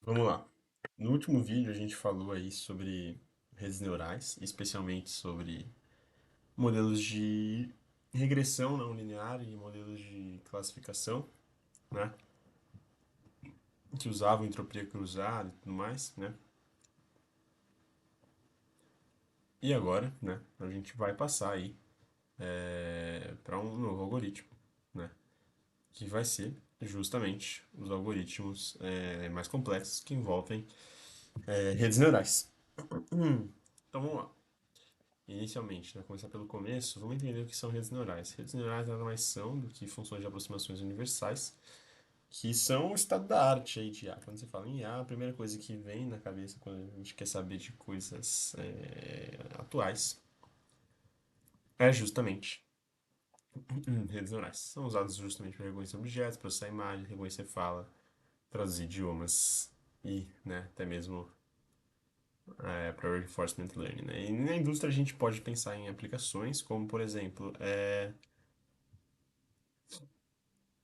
Vamos lá. No último vídeo a gente falou aí sobre redes neurais, especialmente sobre modelos de regressão não linear e modelos de classificação, né? Que usavam entropia cruzada e tudo mais, né? E agora, né? A gente vai passar aí para um novo algoritmo, né? Que vai ser justamente os algoritmos mais complexos que envolvem redes neurais. Então vamos lá. Inicialmente, né, começar pelo começo, vamos entender o que são redes neurais. Redes neurais nada mais são do que funções de aproximações universais, que são o estado da arte aí de IA. Quando você fala em IA, a primeira coisa que vem na cabeça quando a gente quer saber de coisas atuais é justamente redes neurais. São usadas justamente para reconhecer objetos, processar imagem, reconhecer fala, traduzir idiomas e até mesmo para reinforcement learning. Né? E na indústria a gente pode pensar em aplicações como, por exemplo,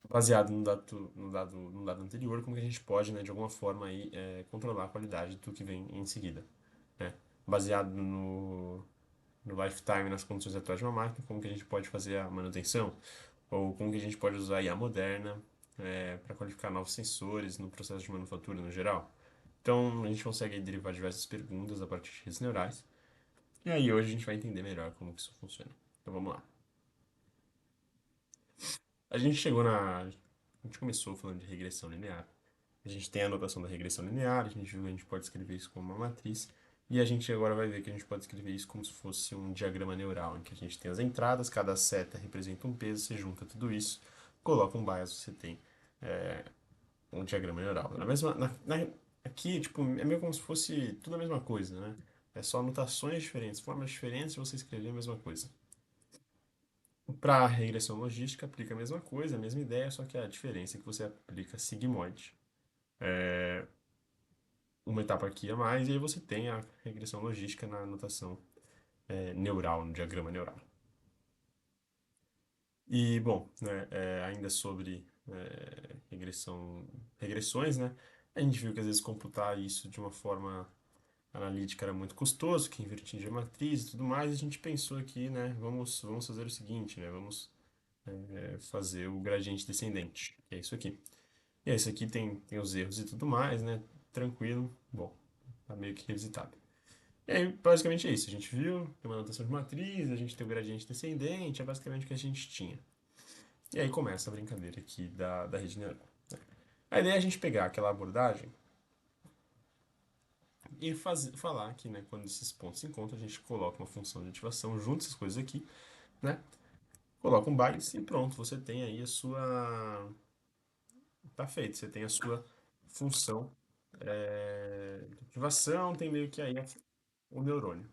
baseado no dado anterior, como que a gente pode, né, de alguma forma aí, controlar a qualidade do que vem em seguida, né? Baseado no lifetime, nas condições atuais de uma máquina, como que a gente pode fazer a manutenção, ou como que a gente pode usar a IA moderna para qualificar novos sensores no processo de manufatura no geral. Então, a gente consegue aí derivar diversas perguntas a partir de redes neurais, e aí hoje a gente vai entender melhor como que isso funciona. Então, vamos lá. A gente chegou na. A gente começou falando de regressão linear. A gente tem a notação da regressão linear, a gente viu que a gente pode escrever isso como uma matriz, e a gente agora vai ver que a gente pode escrever isso como se fosse um diagrama neural, em que a gente tem as entradas, cada seta representa um peso, você junta tudo isso, coloca um bias, você tem um diagrama neural. Aqui, tipo, é meio como se fosse tudo a mesma coisa, né? É só notações diferentes, formas diferentes de você escrever a mesma coisa. Para regressão logística, aplica a mesma coisa, a mesma ideia, só que a diferença é que você aplica sigmoide, uma etapa aqui a mais, e aí você tem a regressão logística na notação neural, no diagrama neural. E, bom, né, ainda sobre regressões, né, a gente viu que às vezes computar isso de uma forma analítica era muito custoso, que invertia matriz e tudo mais, e a gente pensou aqui, né, vamos fazer o seguinte, né, vamos fazer o gradiente descendente, que é isso aqui. E esse aqui tem os erros e tudo mais, né? Tranquilo. Bom, tá meio que revisitado. E aí, basicamente é isso. A gente viu, tem uma notação de matriz, a gente tem o gradiente descendente, é basicamente o que a gente tinha. E aí começa a brincadeira aqui da rede neural. A ideia é a gente pegar aquela abordagem e falar que, né, quando esses pontos se encontram, a gente coloca uma função de ativação junto essas coisas aqui, né? Coloca um bias e pronto, você tem aí a sua. Tá feito, você tem a sua função de ativação, tem meio que aí o neurônio,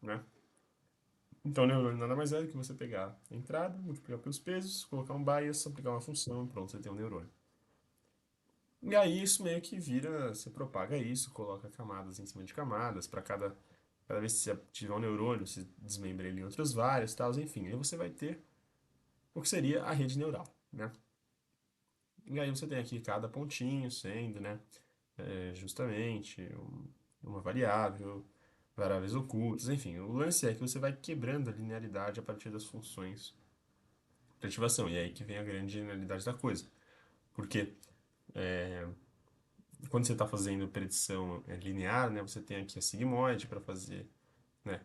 né? Então, o neurônio nada mais é do que você pegar a entrada, multiplicar pelos pesos, colocar um bias, aplicar uma função, pronto, você tem um neurônio. E aí isso meio que vira, você propaga isso, coloca camadas em cima de camadas, para cada vez que você tiver um neurônio, você desmembra ele em outros vários, tal, enfim, aí você vai ter o que seria a rede neural, né? E aí você tem aqui cada pontinho sendo, né, justamente uma variável, variáveis ocultas, enfim. O lance é que você vai quebrando a linearidade a partir das funções de ativação, e é aí que vem a grande genialidade da coisa. Porque quando você está fazendo predição linear, né, você tem aqui a sigmoide para fazer né,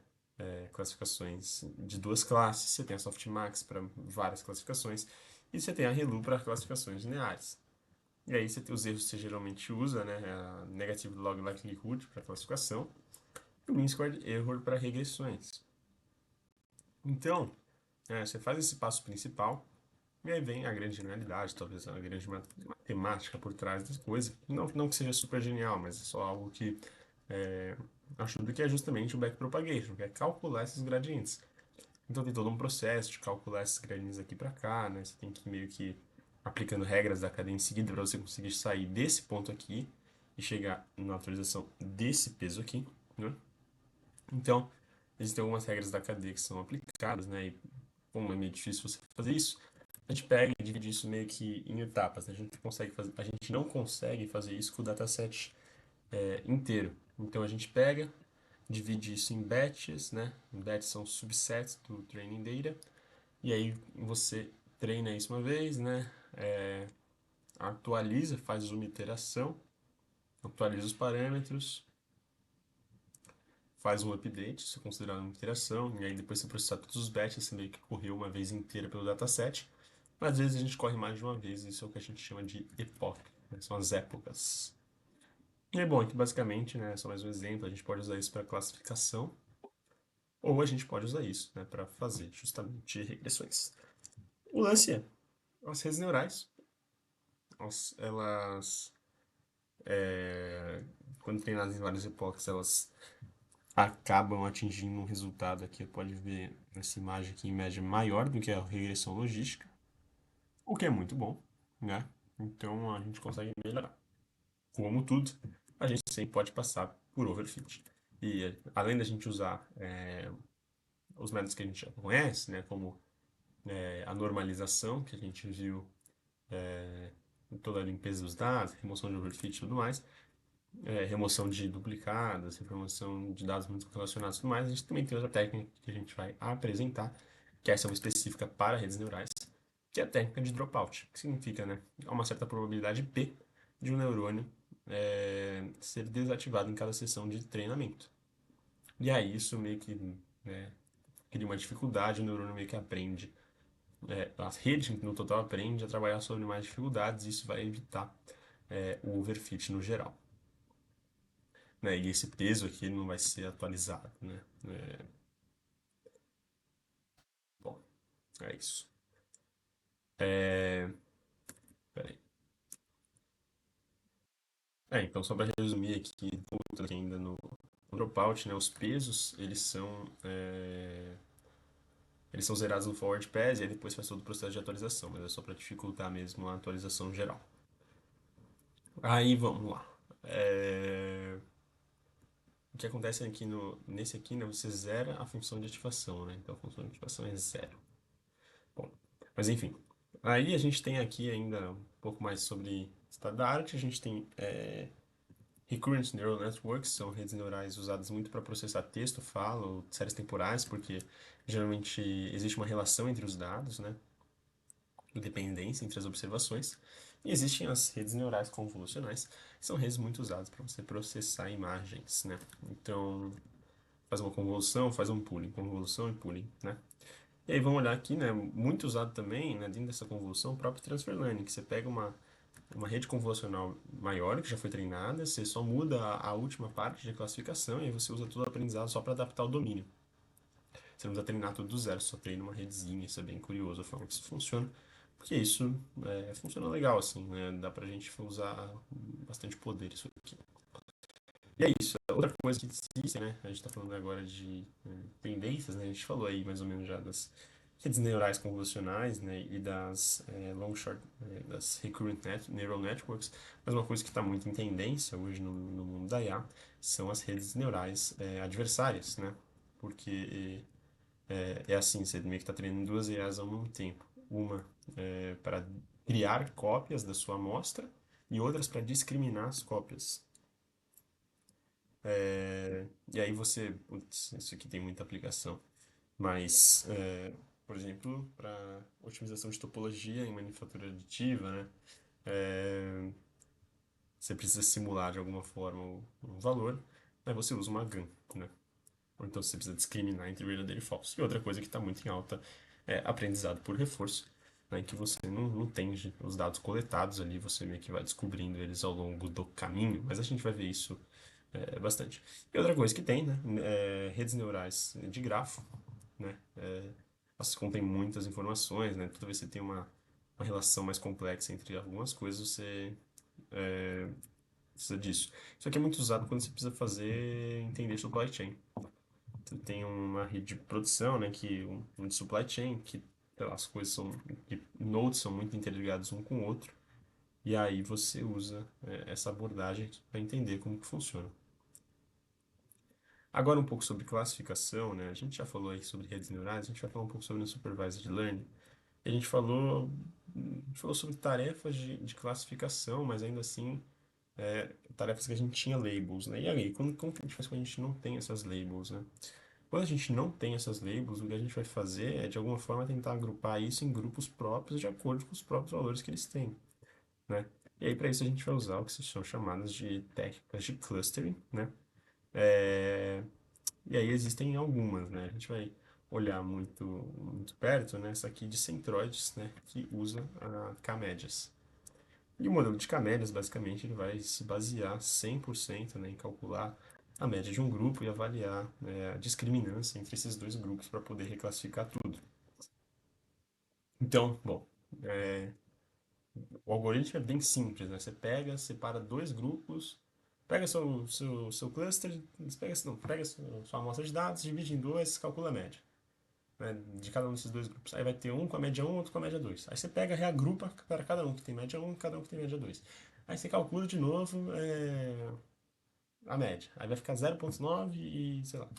classificações de duas classes, você tem a softmax para várias classificações, e você tem a ReLU para classificações lineares. E aí você tem os erros que você geralmente usa, né, a negative log likelihood para classificação, e o mean squared error para regressões. Então, você faz esse passo principal, e aí vem a grande genialidade, talvez a grande matemática por trás das coisas. Não que seja super genial, mas é só algo que é, ajuda, que é justamente o backpropagation, que é calcular esses gradientes. Então tem todo um processo de calcular esses gradientes aqui para cá, né? Você tem que ir meio que aplicando regras da cadeia em seguida para você conseguir sair desse ponto aqui e chegar na atualização desse peso aqui, né? Então, existem algumas regras da cadeia que são aplicadas, né? E como é meio difícil você fazer isso, a gente pega e divide isso meio que em etapas, né? A gente não consegue fazer isso com o dataset inteiro. Então a gente pega, divide isso em batches, né? Batches são subsets do training data, e aí você treina isso uma vez, né? Atualiza, faz uma iteração, atualiza os parâmetros, faz um update, isso é considerado uma iteração, e aí depois você processar todos os batches, você meio que correu uma vez inteira pelo dataset. Mas às vezes a gente corre mais de uma vez, isso é o que a gente chama de epoch, né? São as épocas. E é bom, aqui basicamente, né, só mais um exemplo, a gente pode usar isso para classificação, ou a gente pode usar isso, né, para fazer justamente regressões. O lance é, as redes neurais, elas, quando treinadas em vários epochs, elas acabam atingindo um resultado aqui, pode ver nessa imagem aqui em média maior do que a regressão logística, o que é muito bom, né? Então a gente consegue melhorar. Como tudo, a gente sempre pode passar por overfit. E além da gente usar os métodos que a gente já conhece, né, como a normalização, que a gente viu toda a limpeza dos dados, remoção de overfit e tudo mais, remoção de duplicadas, remoção de dados muito relacionados e tudo mais, a gente também tem outra técnica que a gente vai apresentar, que essa é uma específica para redes neurais, que é a técnica de dropout, que significa, né, há uma certa probabilidade P de um neurônio ser desativado em cada sessão de treinamento. E aí isso meio que cria uma dificuldade, o neurônio meio que aprende, a rede no total aprende a trabalhar sobre mais dificuldades, e isso vai evitar o overfit no geral. Né? E esse peso aqui ele não vai ser atualizado, né? Bom, é isso. Peraí. Então só para resumir aqui, voltando aqui ainda no Dropout, né? Os pesos, eles são zerados no forward pass e aí depois faz todo o processo de atualização, mas é só para dificultar mesmo a atualização geral. Aí vamos lá. O que acontece aqui nesse aqui, né, você zera a função de ativação, né? Então a função de ativação é zero. Bom, mas enfim. Aí a gente tem aqui ainda um pouco mais sobre estado da arte. A gente tem Recurrent Neural Networks, são redes neurais usadas muito para processar texto, fala ou séries temporais, porque geralmente existe uma relação entre os dados, né? Independência entre as observações. E existem as redes neurais convolucionais, que são redes muito usadas para você processar imagens, né? Então, faz uma convolução, faz um pooling, convolução e pooling, né? E aí vamos olhar aqui, né? Muito usado também, né, dentro dessa convolução, o próprio transfer learning, que você pega uma rede convolucional maior, que já foi treinada, você só muda a última parte de classificação e aí você usa todo o aprendizado só para adaptar o domínio. Você não precisa treinar tudo do zero, só treina uma redezinha, isso é bem curioso a forma que isso funciona. Porque isso funciona legal, assim, né? Dá pra gente usar bastante poder isso aqui. E é isso. Outra coisa que existe, né? A gente está falando agora de tendências, né? A gente falou aí mais ou menos já das redes neurais convolucionais, né? E das long short, das neural networks. Mas uma coisa que está muito em tendência hoje no mundo da IA são as redes neurais adversárias, né? Porque é assim, você meio que está treinando duas IAs ao mesmo tempo. Uma para criar cópias da sua amostra e outras para discriminar as cópias. E aí você, putz, isso aqui tem muita aplicação, mas, por exemplo, para otimização de topologia em manufatura aditiva, né? é, Você precisa simular de alguma forma um valor, aí você usa uma GAN, né? Ou então você precisa discriminar entre verdadeiro e falso. E outra coisa que está muito em alta é aprendizado por reforço, né, em que você não tem os dados coletados ali, você meio que vai descobrindo eles ao longo do caminho, mas a gente vai ver isso bastante. E outra coisa que tem, né, redes neurais de grafo, né, elas contêm muitas informações, né, toda vez que você tem uma relação mais complexa entre algumas coisas, você precisa disso. Isso aqui é muito usado quando você precisa fazer, entender supply chain. Você tem uma rede de produção, né, um de supply chain, que as coisas são, que nodes são muito interligados um com o outro, e aí você usa essa abordagem para entender como que funciona. Agora um pouco sobre classificação, né? A gente já falou aí sobre redes neurais, a gente vai falar um pouco sobre o supervised learning. A gente falou sobre tarefas de classificação, mas ainda assim tarefas que a gente tinha labels, né? E aí, como que a gente faz quando a gente não tem essas labels, né? Quando a gente não tem essas labels, o que a gente vai fazer é, de alguma forma, tentar agrupar isso em grupos próprios de acordo com os próprios valores que eles têm, né? E aí, para isso, a gente vai usar o que são chamadas de técnicas de clustering, né? É, E aí existem algumas, né? A gente vai olhar muito perto, né? Essa aqui de centroides, né? Que usa a K-médias. E o modelo de K-médias, basicamente, ele vai se basear 100%, né, em calcular a média de um grupo e avaliar, né, a discriminância entre esses dois grupos para poder reclassificar tudo. Então, bom, é, o algoritmo é bem simples, né? Você pega, separa dois grupos, pega seu cluster, pega sua amostra de dados, divide em dois, calcula a média, né, de cada um desses dois grupos. Aí vai ter um com a média um, outro com a média 2. Aí você pega, reagrupa para cada um que tem média um, e cada um que tem média 2. Aí você calcula de novo a média. Aí vai ficar 0,9 e, sei lá,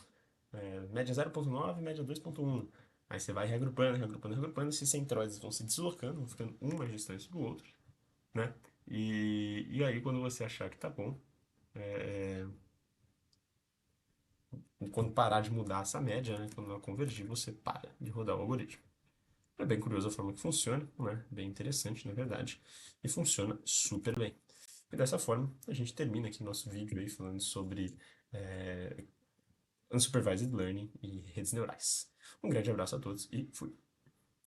média 0,9 e média 2,1. Aí você vai reagrupando, reagrupando, reagrupando. Esses centróides vão se deslocando, vão ficando um mais distante do outro, né? E aí, quando você achar que tá bom, e quando parar de mudar essa média, né? Quando ela convergir, você para de rodar o algoritmo. É bem curioso a forma que funciona, né? Bem interessante, na verdade. E funciona super bem. E dessa forma, a gente termina aqui nosso vídeo aí falando sobre Unsupervised Learning e redes neurais. Um grande abraço a todos e fui!